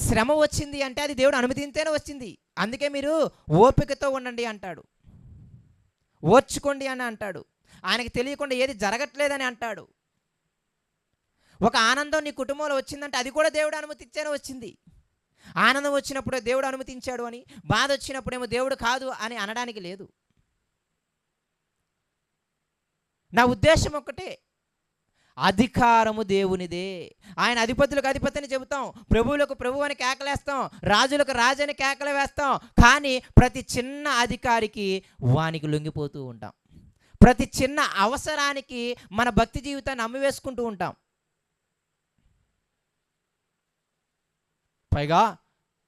శ్రమ వచ్చింది అంటే అది దేవుడు అనుమతింతేనే వచ్చింది. అందుకే మీరు ఓపికతో ఉండండి అంటాడు, ఓర్చుకోండి అని అంటాడు. ఆయనకి తెలియకుండా ఏది జరగట్లేదని అంటాడు. ఒక ఆనందం నీ కుటుంబంలో వచ్చిందంటే అది కూడా దేవుడు అనుమతించేనే వచ్చింది. ఆనందం వచ్చినప్పుడు దేవుడు అనుమతించాడు అని, బాధ వచ్చినప్పుడేమో దేవుడు కాదు అని అనడానికి లేదు. నా ఉద్దేశం ఒక్కటే, అధికారము దేవునిదే. ఆయన అధిపతులకు అధిపతి అని చెబుతాం, ప్రభువులకు ప్రభు అని కేకలేస్తాం, రాజులకు రాజు అని కేకలు వేస్తాం. కానీ ప్రతి చిన్న అధికారికి వానికి లొంగిపోతూ ఉంటాం. ప్రతి చిన్న అవసరానికి మన భక్తి జీవితాన్ని అమ్మివేసుకుంటూ ఉంటాం. పైగా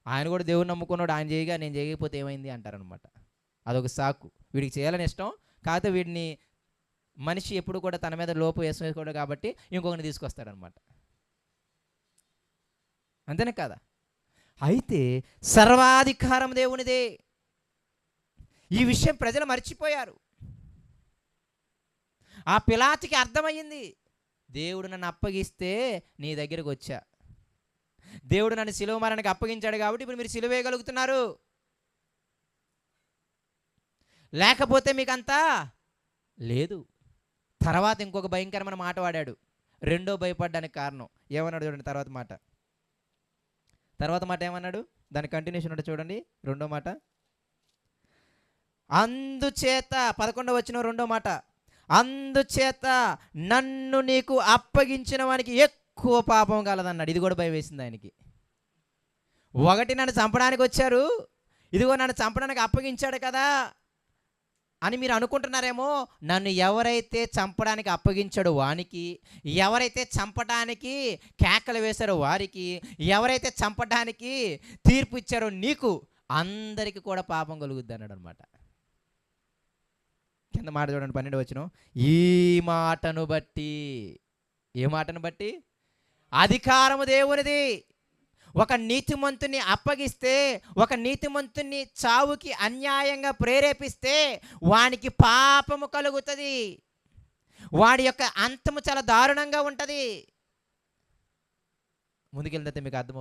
ఆయన కూడా దేవుని నమ్ముకున్నాడు, ఆయన చేయగా నేను చేయకపోతే ఏమైంది అంటారనమాట. అదొక సాకు. వీడికి చేయాలని ఇష్టం, కాకపోతే వీడిని మనిషి ఎప్పుడు కూడా తన మీద లోపు వేసుకోడు కాబట్టి ఇంకొకరిని తీసుకొస్తాడనమాట. అంతేనే కదా? అయితే సర్వాధికారం దేవునిదే. ఈ విషయం ప్రజలు మర్చిపోయారు. ఆ పిలాతుకి అర్థమయ్యింది, దేవుడు నన్ను అప్పగిస్తే నీ దగ్గరకు వచ్చా, దేవుడు నన్ను సిలువ మరణానికి అప్పగించాడు కాబట్టి ఇప్పుడు మీరు సిలువ వేయగలుగుతున్నారు, లేకపోతే మీకంతా లేదు. తర్వాత ఇంకొక భయంకరమైన మాట వాడాడు, రెండో భయపడడానికి కారణం. ఏమన్నాడు చూడండి తర్వాత మాట ఏమన్నాడు, దాని కంటిన్యూషన్ ఉంటే చూడండి. రెండో మాట, అందుచేత 11వ వచనం రెండో మాట, అందుచేత నన్ను నీకు అప్పగించిన వానికి ఎక్కువ పాపం కలదన్నాడు. ఇది కూడా భయం వేసింది ఆయనకి. ఒకటి నన్ను చంపడానికి వచ్చారు, ఇదిగో నన్ను చంపడానికి అప్పగించాడు కదా అని మీరు అనుకుంటున్నారేమో. నన్ను ఎవరైతే చంపడానికి అప్పగించాడో వానికి, ఎవరైతే చంపడానికి కేకలు వేశారో వారికి, ఎవరైతే చంపడానికి తీర్పు ఇచ్చారో నీకు, అందరికీ కూడా పాపం కలుగుద్ది అన్నాడు అనమాట. కింద మాట చూడండి 12వ వచనం, ఈ మాటను బట్టి, ఏ మాటను బట్టి? అధికారము దేవునిది. ఒక నీతిమంతుని అప్పగిస్తే, ఒక నీతిమంతుని చావుకి అన్యాయంగా ప్రేరేపిస్తే వానికి పాపము కలుగుతుంది, వాడి యొక్క అంతము చాలా దారుణంగా ఉంటుంది. ముందుకెళ్తే మీకు అర్థమవుతుంది.